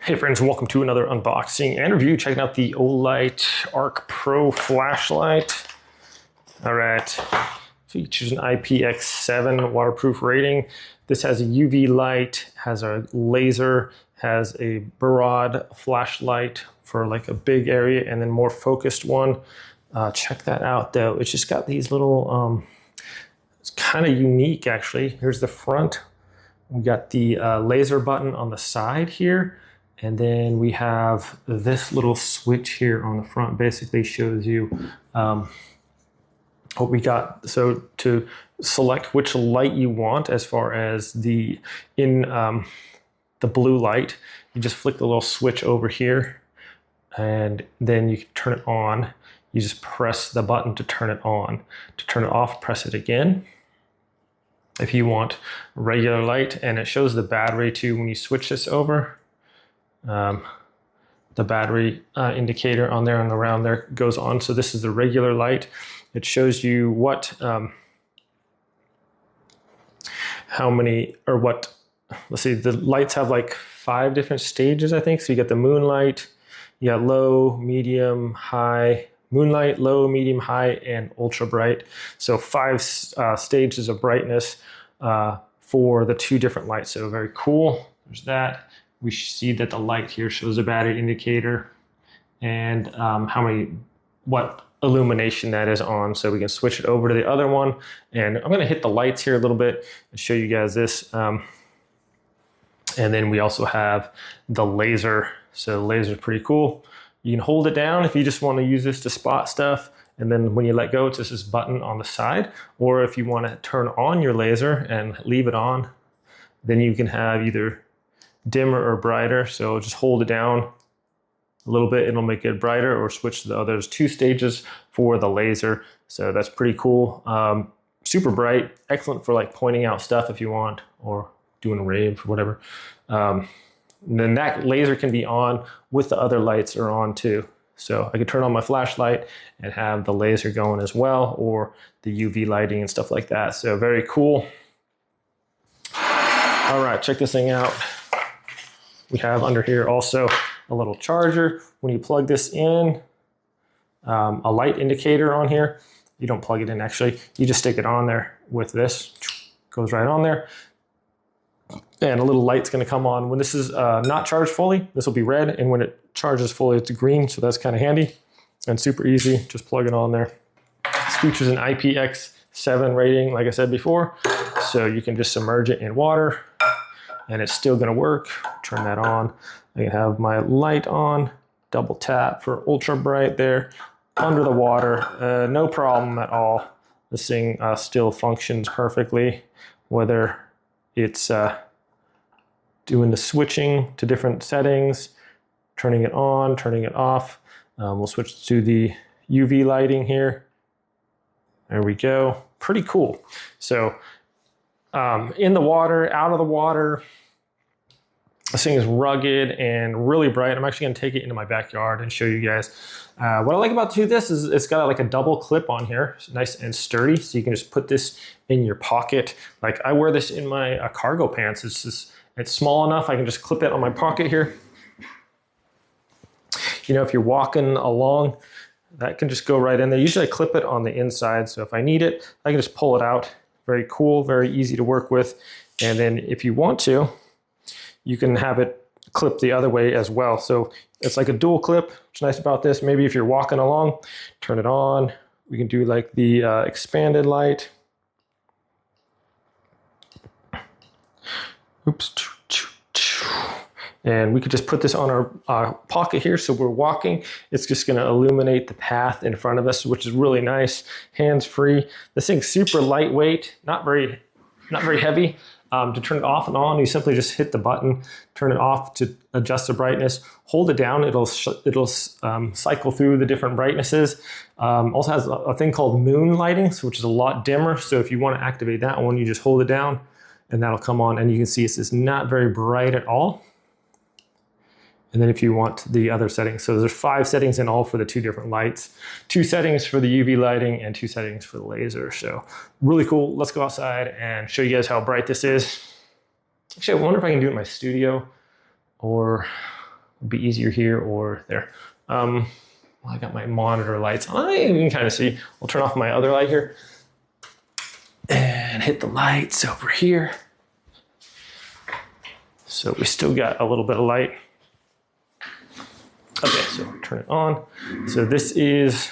Hey friends, welcome to another unboxing and review. Checking out the Olight Ark Pro Flashlight. All right, features an IPX7 waterproof rating. This has a UV light, has a laser, has a broad flashlight for like a big area and then more focused one. Check that out though. It's just got these little, it's kind of unique actually. Here's the front. We got the laser button on the side here. And then we have this little switch here on the front, basically shows you what we got. So to select which light you want as far as the blue light, you just flick the little switch over here and then you can turn it on. You just press the button to turn it on. To turn it off, press it again. If you want regular light, and it shows the battery too when you switch this over. The battery indicator on there and around there goes on. So this is the regular light. It shows you what, how many, or what, let's see, the lights have like 5 different stages, I think. So you got the moonlight, you got low, medium, high, moonlight, low, medium, high, and ultra bright. So 5 stages of brightness for the 2 different lights. So very cool. There's that. We see that the light here shows a battery indicator and what illumination that is on. So we can switch it over to the other one. And I'm gonna hit the lights here a little bit and show you guys this. And then we also have the laser. So the laser is pretty cool. You can hold it down if you just wanna use this to spot stuff. And then when you let go, it's just this button on the side. Or if you wanna turn on your laser and leave it on, then you can have either dimmer or brighter. So just hold it down a little bit, it'll make it brighter, or switch to the others. 2 stages for the laser. So that's pretty cool. Super bright, excellent for like pointing out stuff if you want, or doing a rave or whatever. And then that laser can be on with the other lights are on too. So I could turn on my flashlight and have the laser going as well, or the UV lighting and stuff like that. So very cool. All right, check this thing out. We have under here also a little charger. When you plug this in, a light indicator on here. You don't plug it in actually. You just stick it on there with this. Goes right on there. And a little light's gonna come on. When this is not charged fully, this will be red. And when it charges fully, it's green. So that's kind of handy and super easy. Just plug it on there. This features an IPX7 rating, like I said before. So you can just submerge it in water and it's still gonna work. Turn that on. I can have my light on, double tap for ultra bright there, under the water, no problem at all. This thing still functions perfectly, whether it's doing the switching to different settings, turning it on, turning it off. We'll switch to the UV lighting here. There we go, pretty cool. So in the water, out of the water, this thing is rugged and really bright. I'm actually gonna take it into my backyard and show you guys. What I like about this is it's got like a double clip on here. It's nice and sturdy, so you can just put this in your pocket. Like I wear this in my cargo pants. It's small enough, I can just clip it on my pocket here. You know, if you're walking along, that can just go right in there. Usually I clip it on the inside, so if I need it, I can just pull it out. Very cool, very easy to work with. And then if you want to, you can have it clip the other way as well. So it's like a dual clip. What's nice about this, maybe if you're walking along, turn it on. We can do like the expanded light. Oops. And we could just put this on our pocket here. So we're walking, it's just gonna illuminate the path in front of us, which is really nice, hands-free. This thing's super lightweight, not very heavy. To turn it off and on, you simply just hit the button, turn it off to adjust the brightness, hold it down, it'll cycle through the different brightnesses. Also has a thing called moon lighting, which is a lot dimmer. So if you wanna activate that one, you just hold it down and that'll come on, and you can see it's just not very bright at all. And then if you want the other settings, so there's 5 settings in all for the 2 different lights, 2 settings for the UV lighting and 2 settings for the laser. So really cool. Let's go outside and show you guys how bright this is. Actually, I wonder if I can do it in my studio, or It'd be easier here or there. Well, I got my monitor lights on. You can kind of see. I'll turn off my other light here and hit the lights over here. So we still got a little bit of light. Okay, so turn it on. So this is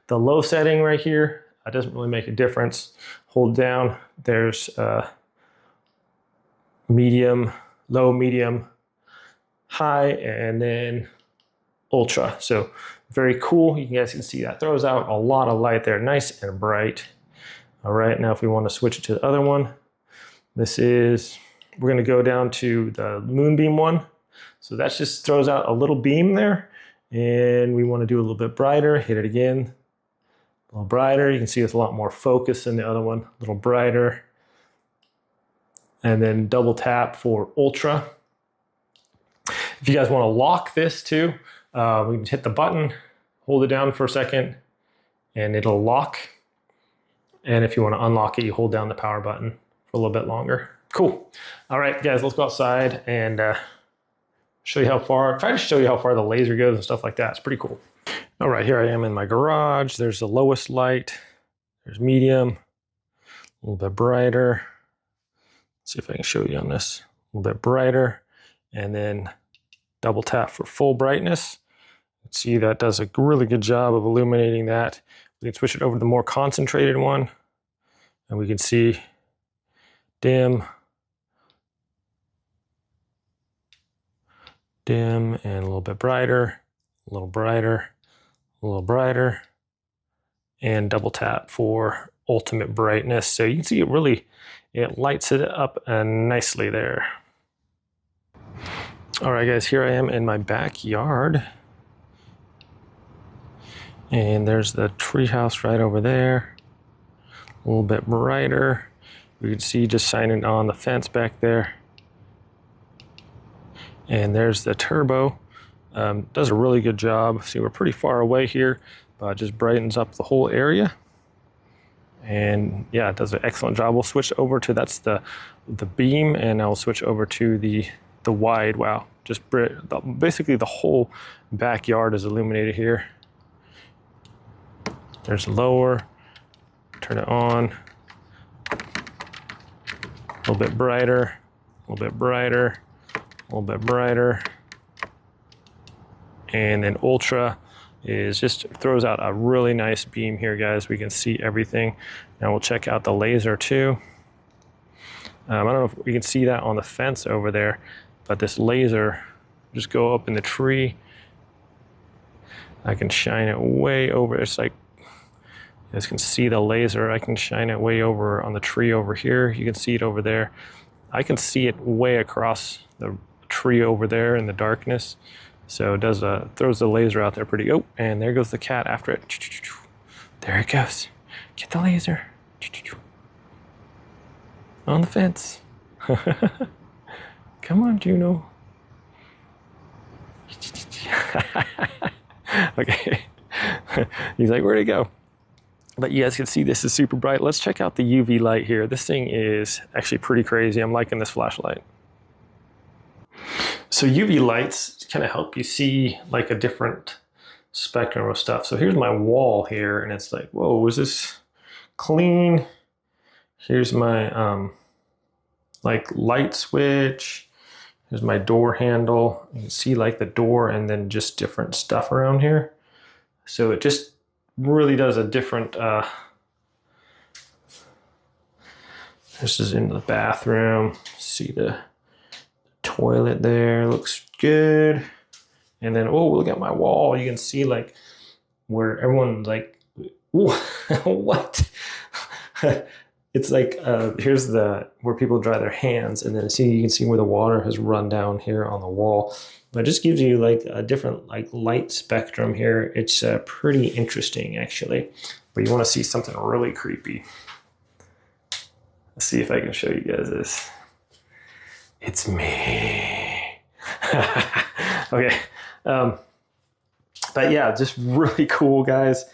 the low setting right here. It doesn't really make a difference. Hold down, there's medium, low, medium, high, and then ultra. So very cool. You guys can see that throws out a lot of light there, nice and bright. All right, now if we want to switch it to the other one, we're going to go down to the moonbeam one. So that just throws out a little beam there, and we want to do a little bit brighter. Hit it again, a little brighter. You can see it's a lot more focus than the other one, a little brighter. And then double tap for ultra. If you guys want to lock this too, we can hit the button, hold it down for a second, and it'll lock. And if you want to unlock it, you hold down the power button for a little bit longer. Cool. All right, guys, let's go outside and show you how far, try to show you how far the laser goes and stuff like that. It's pretty cool. All right, here I am in my garage. There's the lowest light. There's medium, a little bit brighter. Let's see if I can show you on this. A little bit brighter, and then double tap for full brightness. Let's see, that does a really good job of illuminating that. We can switch it over to the more concentrated one, and we can see dim, dim, and a little bit brighter, a little brighter, a little brighter, and double tap for ultimate brightness. So you can see it lights it up nicely there. All right, guys, here I am in my backyard. And there's the treehouse right over there. A little bit brighter. You can see just shining on the fence back there. And there's the turbo. Does a really good job. See, we're pretty far away here, but it just brightens up the whole area. And yeah, it does an excellent job. We'll switch over to, that's the beam, and I'll switch over to the wide. Wow, just basically the whole backyard is illuminated here. There's lower, turn it on, a little bit brighter, a little bit brighter, a little bit brighter. And then ultra is just throws out a really nice beam here, guys. We can see everything. Now we'll check out the laser too. I don't know if we can see that on the fence over there, but this laser, just go up in the tree. I can shine it way over. It's like, you guys can see the laser. I can shine it way over on the tree over here. You can see it over there. I can see it way across the tree over there in the darkness. So it does throws the laser out there pretty. Oh, and there goes the cat after it. There it goes. Get the laser. On the fence. Come on, Juno. Okay. He's like, where'd he go? But you guys can see this is super bright. Let's check out the UV light here. This thing is actually pretty crazy. I'm liking this flashlight. So UV lights kind of help you see like a different spectrum of stuff. So here's my wall here, and it's like, whoa, is this clean? Here's my like light switch. Here's my door handle. You can see like the door and then just different stuff around here. So it just really does a different, this is in the bathroom. See the toilet there, looks good. And then, oh, look at my wall. You can see like where everyone's like, what? It's like, here's where people dry their hands, and then you can see where the water has run down here on the wall. But it just gives you like a different like light spectrum here. It's pretty interesting actually. But you want to see something really creepy. Let's see if I can show you guys this. It's me. Okay. But yeah, just really cool, guys.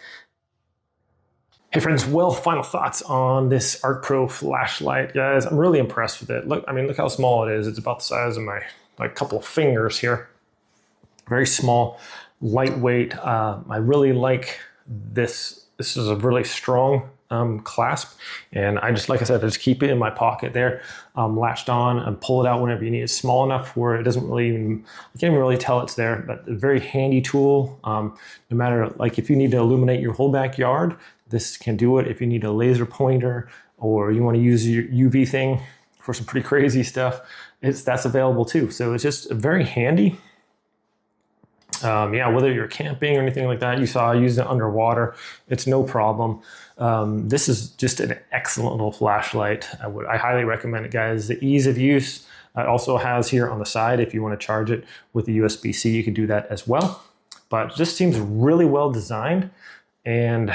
Hey friends, well, final thoughts on this Ark Pro flashlight, guys. I'm really impressed with it. Look, I mean, look how small it is. It's about the size of my like couple of fingers here. Very small, lightweight. I really like this. This is a really strong clasp, and I just, like I said, I just keep it in my pocket there, latched on, and pull it out whenever you need. It's small enough where it doesn't really even, you can't even really tell it's there, but a very handy tool. No matter, like if you need to illuminate your whole backyard, this can do it. If you need a laser pointer or you want to use your UV thing for some pretty crazy stuff, that's available too. So it's just very handy. Yeah, whether you're camping or anything like that, you saw I used it underwater, it's no problem. This is just an excellent little flashlight. I highly recommend it, guys. The ease of use. It also has here on the side, if you want to charge it with the USB-C, you can do that as well. But it just seems really well designed. And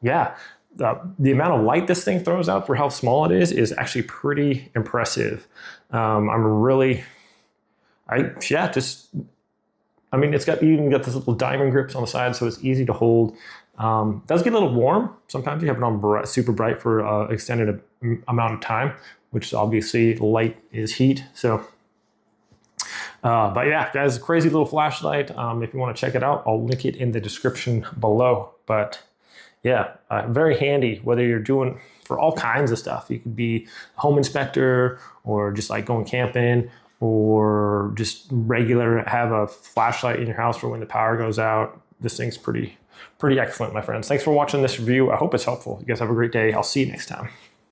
yeah, the amount of light this thing throws out for how small it is actually pretty impressive. I mean, it's even got this little diamond grips on the side, so it's easy to hold. Does get a little warm. Sometimes you have it on super bright for an extended amount of time, which obviously light is heat. So, but yeah, guys, crazy little flashlight. If you want to check it out, I'll link it in the description below. But yeah, very handy, whether you're doing for all kinds of stuff. You could be a home inspector or just like going camping, or just have a flashlight in your house for when the power goes out. This thing's pretty excellent, my friends. Thanks for watching this review. I hope it's helpful. You guys have a great day. I'll see you next time.